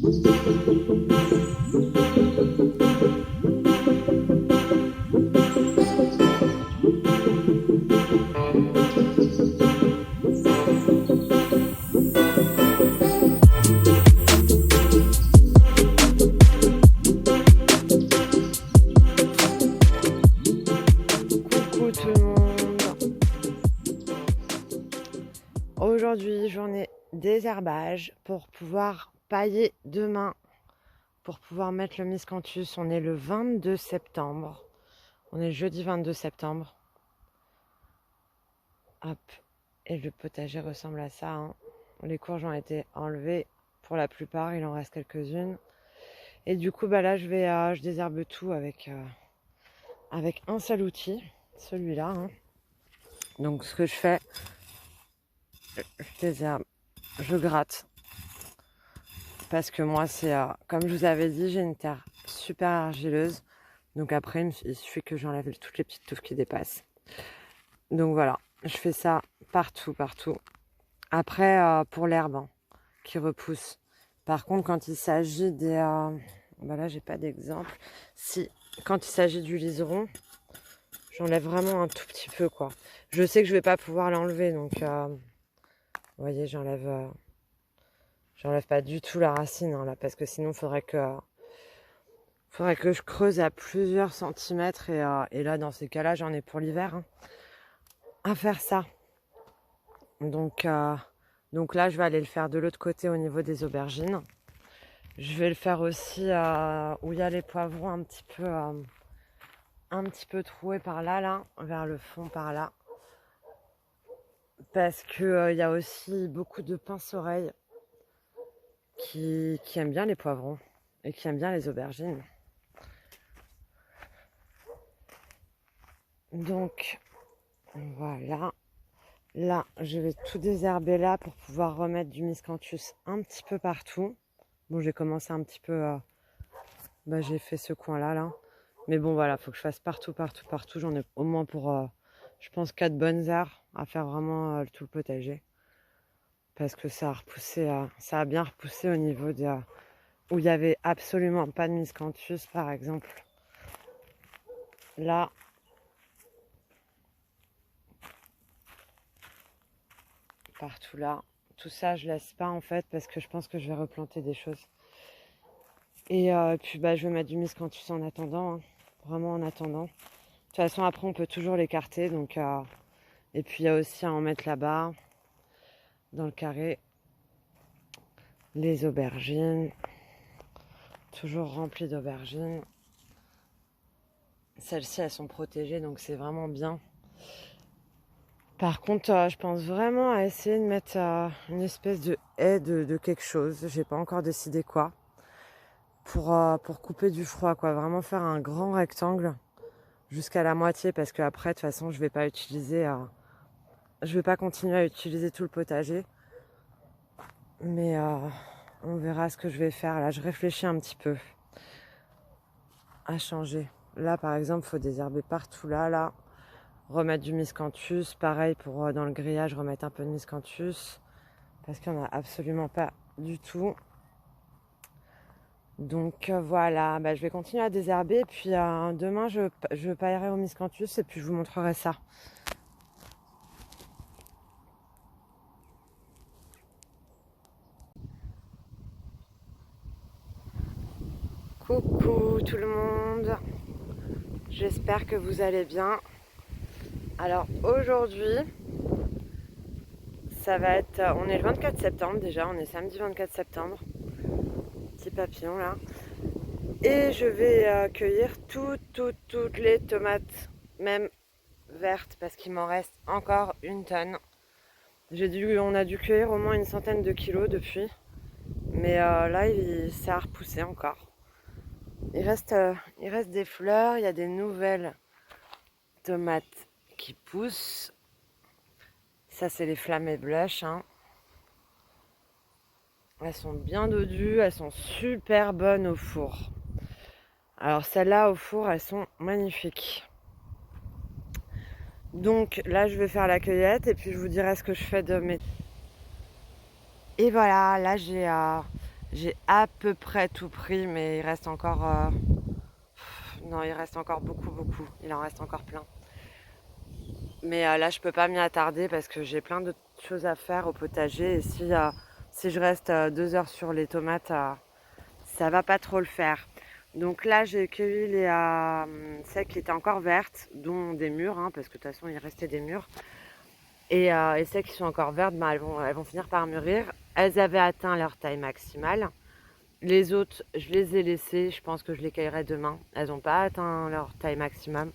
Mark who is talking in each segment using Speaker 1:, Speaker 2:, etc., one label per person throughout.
Speaker 1: Coucou tout le monde. Aujourd'hui, journée désherbage pour pouvoir pailler demain, pour pouvoir mettre le miscanthus. On est le 22 septembre. On est jeudi 22 septembre. Hop. Et le potager ressemble à ça, hein. Les courges ont été enlevées pour la plupart, il en reste quelques-unes. Et du coup, là, je désherbe tout avec un seul outil, celui-là, hein. Donc, ce que je fais, je désherbe, je gratte. Parce que moi, comme je vous avais dit, j'ai une terre super argileuse. Donc après, il suffit que j'enlève toutes les petites touffes qui dépassent. Donc voilà, je fais ça partout. Après, pour l'herbe, hein, qui repousse. Par contre, quand il s'agit des... là, j'ai pas d'exemple. Si, quand il s'agit du liseron, j'enlève vraiment un tout petit peu, quoi. Je sais que je vais pas pouvoir l'enlever, donc... vous voyez, j'enlève pas du tout la racine, hein, là, parce que sinon, faudrait que je creuse à plusieurs centimètres. Et là, dans ces cas-là, j'en ai pour l'hiver, hein, à faire ça. Donc là, je vais aller le faire de l'autre côté au niveau des aubergines. Je vais le faire aussi où il y a les poivrons un petit peu troués par là, vers le fond par là. Parce que il y a aussi beaucoup de pince-oreilles qui aiment bien les poivrons et qui aiment bien les aubergines. Donc voilà. Là, je vais tout désherber là pour pouvoir remettre du miscanthus un petit peu partout. Bon, j'ai commencé un petit peu... j'ai fait ce coin-là. Mais bon, voilà, il faut que je fasse partout. J'en ai au moins pour, je pense, 4 bonnes heures à faire vraiment tout le potager. Parce que ça a repoussé, ça a bien repoussé au niveau où il n'y avait absolument pas de miscanthus, par exemple. Là, partout là. Tout ça, je laisse pas en fait parce que je pense que je vais replanter des choses. Et puis je vais mettre du miscanthus en attendant, hein. Vraiment en attendant. De toute façon, après, on peut toujours l'écarter. Donc, et puis, il y a aussi à en mettre là-bas, dans le carré, les aubergines. Toujours remplies d'aubergines. Celles-ci, elles sont protégées, donc c'est vraiment bien. Par contre, je pense vraiment à essayer de mettre une espèce de haie de quelque chose. J'ai pas encore décidé quoi. Pour couper du froid, quoi. Vraiment faire un grand rectangle jusqu'à la moitié, parce que après, de toute façon, je vais pas continuer à utiliser tout le potager. Mais on verra ce que je vais faire. Là, je réfléchis un petit peu à changer. Là, par exemple, il faut désherber partout là. Remettre du miscanthus. Pareil pour dans le grillage, remettre un peu de miscanthus. Parce qu'il n'y en a absolument pas du tout. Donc voilà, je vais continuer à désherber. Puis demain, je paillerai au miscanthus et puis je vous montrerai ça. Coucou tout le monde, j'espère que vous allez bien. Alors aujourd'hui, ça va être, on est le 24 septembre déjà, on est samedi 24 septembre, petit papillon là. Et je vais cueillir toutes les tomates, même vertes, parce qu'il m'en reste encore une tonne. On a dû cueillir au moins une centaine de kilos depuis, mais là ça a repoussé encore. Il reste des fleurs, il y a des nouvelles tomates qui poussent. Ça, c'est les flamées blush, hein. Elles sont bien dodues, elles sont super bonnes au four. Alors celles-là au four, elles sont magnifiques. Donc là, je vais faire la cueillette et puis je vous dirai ce que je fais de mes... Et voilà, là J'ai à peu près tout pris, mais il reste encore... non, il reste encore beaucoup. Il en reste encore plein. Mais là, je peux pas m'y attarder parce que j'ai plein d'autres choses à faire au potager. Et si je reste 2 heures sur les tomates, ça va pas trop le faire. Donc là, j'ai cueilli celles qui étaient encore vertes, dont des mûres, hein, parce que de toute façon, il restait des mûres. Et celles qui sont encore vertes, ben, elles vont finir par mûrir. Elles avaient atteint leur taille maximale. Les autres, je les ai laissées. Je pense que je les cueillerai demain. Elles n'ont pas atteint leur taille maximum.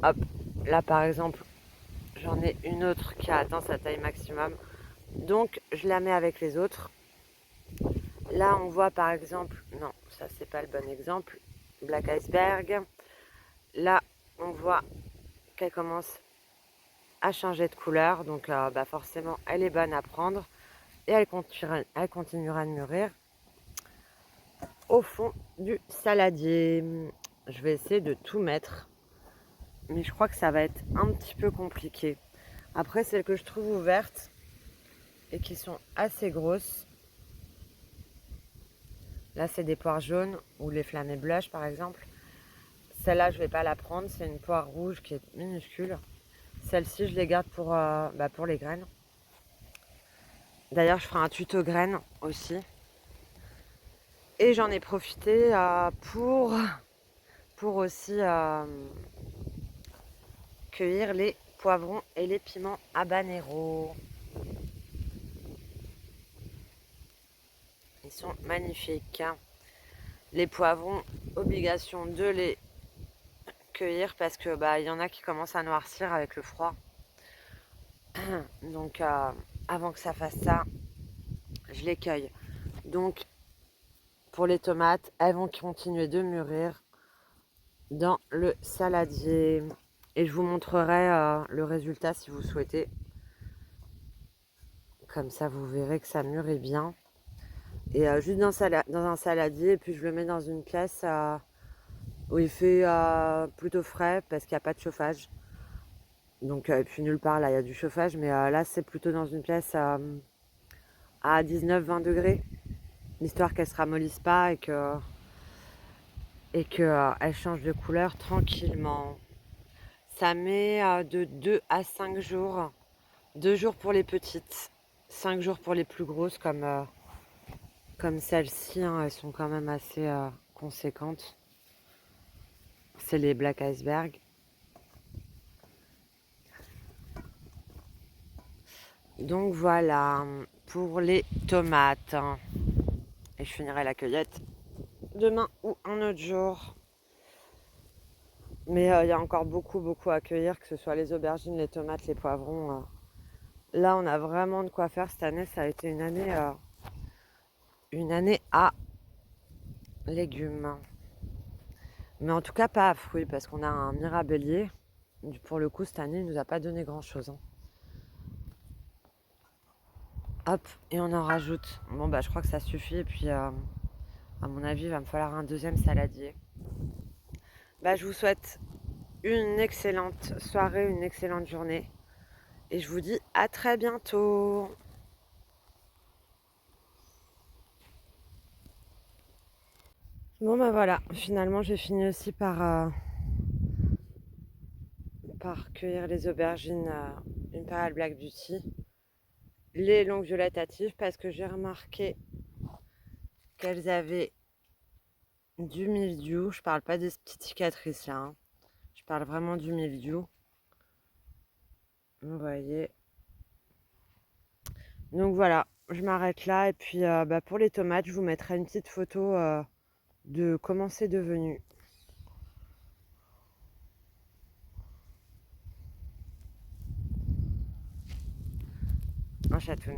Speaker 1: Hop, là par exemple, j'en ai une autre qui a atteint sa taille maximum. Donc, je la mets avec les autres. Là, on voit par exemple, non, ça c'est pas le bon exemple, Black Iceberg. Là, on voit qu'elle commence à changer de couleur, donc bah forcément, elle est bonne à prendre et elle continuera de mûrir au fond du saladier. Je vais essayer de tout mettre, mais je crois que ça va être un petit peu compliqué. Après, celles que je trouve ouvertes et qui sont assez grosses, là c'est des poires jaunes ou les flamées blush par exemple. Celle-là, je ne vais pas la prendre, c'est une poire rouge qui est minuscule. Celle-ci, je les garde pour les graines. D'ailleurs, je ferai un tuto graines aussi. Et j'en ai profité pour aussi cueillir les poivrons et les piments habanero. Ils sont magnifiques. Les poivrons, obligation de les cueillir parce que bah, y en a qui commencent à noircir avec le froid. Donc avant que ça fasse ça, je les cueille. Donc pour les tomates, elles vont continuer de mûrir dans le saladier. Et je vous montrerai le résultat si vous souhaitez. Comme ça, vous verrez que ça mûrit bien. Et juste dans un saladier, et puis je le mets dans une pièce où il fait plutôt frais parce qu'il n'y a pas de chauffage. Donc, et puis nulle part là, il y a du chauffage, mais là, c'est plutôt dans une pièce à 19-20 degrés, histoire qu'elle ne se ramollisse pas et elle change de couleur tranquillement. Ça met de 2 à 5 jours. 2 jours pour les petites, 5 jours pour les plus grosses comme celles-ci. Hein, elles sont quand même assez conséquentes. C'est les Black Iceberg. Donc voilà pour les tomates. Et je finirai la cueillette demain ou un autre jour. Mais il y a encore beaucoup à cueillir, que ce soit les aubergines, les tomates, les poivrons. Là, on a vraiment de quoi faire cette année. Ça a été une année à légumes. Mais en tout cas, pas à fruits, parce qu'on a un mirabellier. Pour le coup, cette année, il nous a pas donné grand-chose. Hein. Hop, et on en rajoute. Bon, bah, je crois que ça suffit. Et puis, à mon avis, il va me falloir un deuxième saladier. Bah, je vous souhaite une excellente soirée, une excellente journée. Et je vous dis à très bientôt. Bon, bah voilà, finalement, j'ai fini aussi par cueillir les aubergines Imperial Black Beauty. Les longues violettes hâtives, parce que j'ai remarqué qu'elles avaient du mildiou. Je parle pas des petites cicatrices là. Hein. Je parle vraiment du mildiou. Vous voyez. Donc voilà, je m'arrête là. Et puis bah, pour les tomates, je vous mettrai une petite photo de comment c'est devenu. Un chatoun.